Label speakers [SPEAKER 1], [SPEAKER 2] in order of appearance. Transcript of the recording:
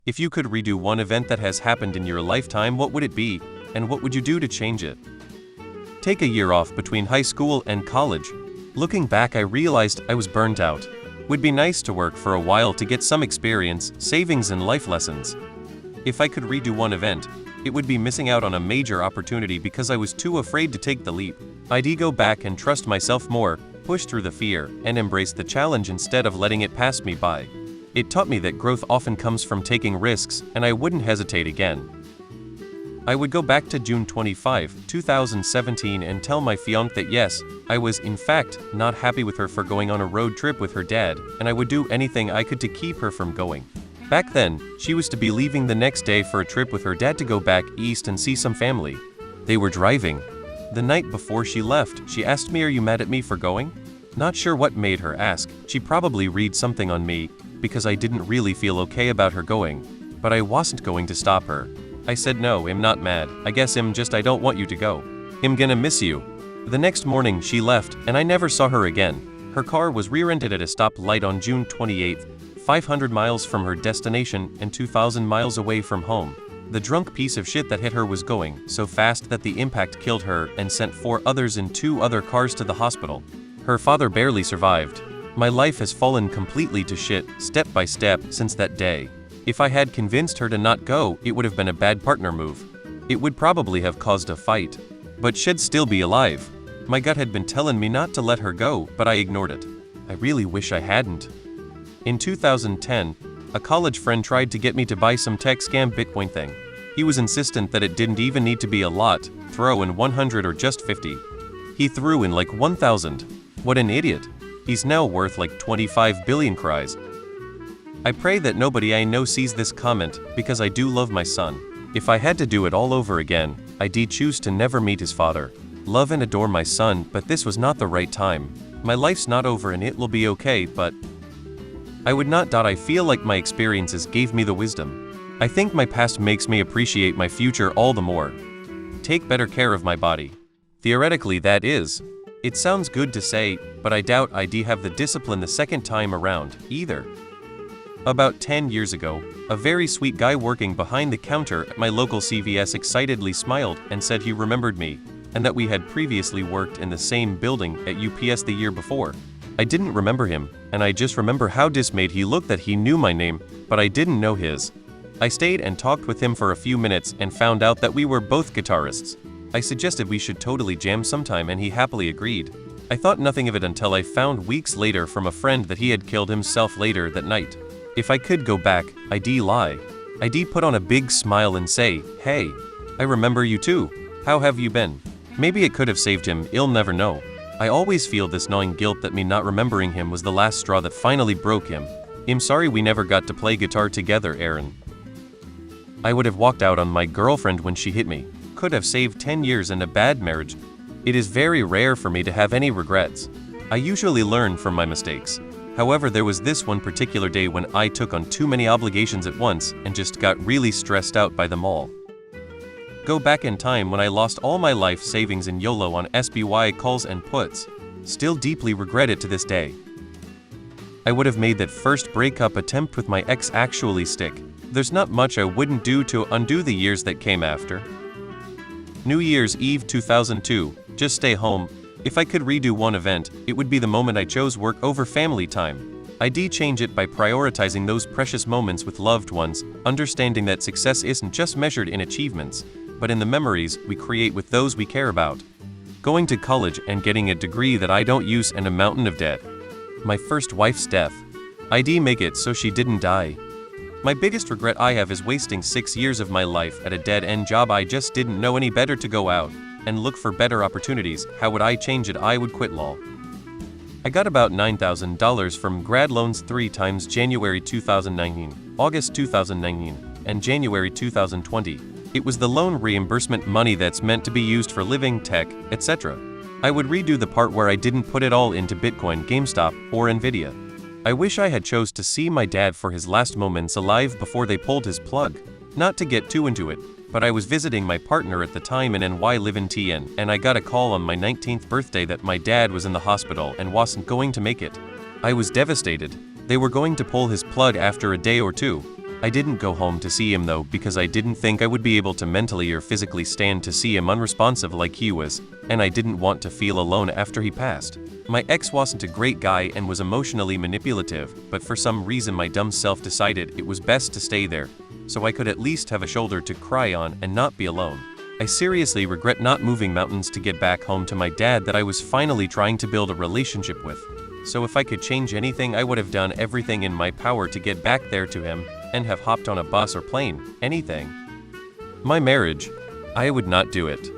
[SPEAKER 1] If you could redo one event that has happened in your lifetime, what would it be, and what would you do to change it? Take a year off between high school and college. Looking back, I realized I was burnt out. Would be nice to work for a while to get some experience, savings and life lessons. If I could redo one event, it would be missing out on a major opportunity because I was too afraid to take the leap. I'd go back and trust myself more, push through the fear, and embrace the challenge instead of letting it pass me by. It taught me that growth often comes from taking risks, and I wouldn't hesitate again. I would go back to June 25, 2017 and tell my fiancée that yes, I was in fact not happy with her for going on a road trip with her dad, and I would do anything I could to keep her from going. Back then, she was to be leaving the next day for a trip with her dad to go back east and see some family. They were driving. The night before she left, she asked me, "Are you mad at me for going?" Not sure what made her ask. She probably read something on me, because I didn't really feel okay about her going. But I wasn't going to stop her. I said, "No, I'm not mad. I guess I don't want you to go. I'm gonna miss you." The next morning she left, and I never saw her again. Her car was rear-ended at a stoplight on June 28th, 500 miles from her destination and 2,000 miles away from home. The drunk piece of shit that hit her was going so fast that the impact killed her and sent 4 others in 2 other cars to the hospital. Her father barely survived. My life has fallen completely to shit, step by step, since that day. If I had convinced her to not go, it would have been a bad partner move. It would probably have caused a fight. But she'd still be alive. My gut had been telling me not to let her go, but I ignored it. I really wish I hadn't. In 2010, a college friend tried to get me to buy some tech scam Bitcoin thing. He was insistent that it didn't even need to be a lot, throw in 100 or just 50. He threw in like 1,000. What an idiot. He's now worth like 25 billion cries. I pray that nobody I know sees this comment, because I do love my son. If I had to do it all over again, I'd choose to never meet his father. Love and adore my son, but this was not the right time. My life's not over and it will be okay, but I would not. I feel like my experiences gave me the wisdom. I think my past makes me appreciate my future all the more. Take better care of my body. Theoretically, that is. It sounds good to say, but I doubt I'd have the discipline the second time around, either. About 10 years ago, a very sweet guy working behind the counter at my local CVS excitedly smiled and said he remembered me, and that we had previously worked in the same building at UPS the year before. I didn't remember him, and I just remember how dismayed he looked that he knew my name, but I didn't know his. I stayed and talked with him for a few minutes and found out that we were both guitarists. I suggested we should totally jam sometime and he happily agreed. I thought nothing of it until I found weeks later from a friend that he had killed himself later that night. If I could go back, I'd lie. I'd put on a big smile and say, "Hey, I remember you too. How have you been?" Maybe it could have saved him, I'll never know. I always feel this gnawing guilt that me not remembering him was the last straw that finally broke him. I'm sorry we never got to play guitar together, Aaron. I would have walked out on my girlfriend when she hit me. Could have saved 10 years and a bad marriage. It is very rare for me to have any regrets. I usually learn from my mistakes. However, there was this one particular day when I took on too many obligations at once and just got really stressed out by them all. Go back in time when I lost all my life savings in YOLO on SBY calls and puts. Still deeply regret it to this day. I would have made that first breakup attempt with my ex actually stick. There's not much I wouldn't do to undo the years that came after. New Year's Eve 2002, just stay home. If I could redo one event, it would be the moment I chose work over family time. I'd change it by prioritizing those precious moments with loved ones, understanding that success isn't just measured in achievements, but in the memories we create with those we care about. Going to college and getting a degree that I don't use and a mountain of debt. My first wife's death. I'd make it so she didn't die. My biggest regret I have is wasting 6 years of my life at a dead-end job. I just didn't know any better to go out and look for better opportunities. How would I change it? I would quit law. I got about $9,000 from grad loans 3 times: January 2019, August 2019, and January 2020. It was the loan reimbursement money that's meant to be used for living, tech, etc. I would redo the part where I didn't put it all into Bitcoin, GameStop, or Nvidia. I wish I had chose to see my dad for his last moments alive before they pulled his plug. Not to get too into it, but I was visiting my partner at the time in NY live in TN, and I got a call on my 19th birthday that my dad was in the hospital and wasn't going to make it. I was devastated. They were going to pull his plug after a day or two. I didn't go home to see him though because I didn't think I would be able to mentally or physically stand to see him unresponsive like he was, and I didn't want to feel alone after he passed. My ex wasn't a great guy and was emotionally manipulative, but for some reason my dumb self decided it was best to stay there, so I could at least have a shoulder to cry on and not be alone. I seriously regret not moving mountains to get back home to my dad that I was finally trying to build a relationship with. So if I could change anything, I would have done everything in my power to get back there to him and have hopped on a bus or plane, anything. My marriage, I would not do it.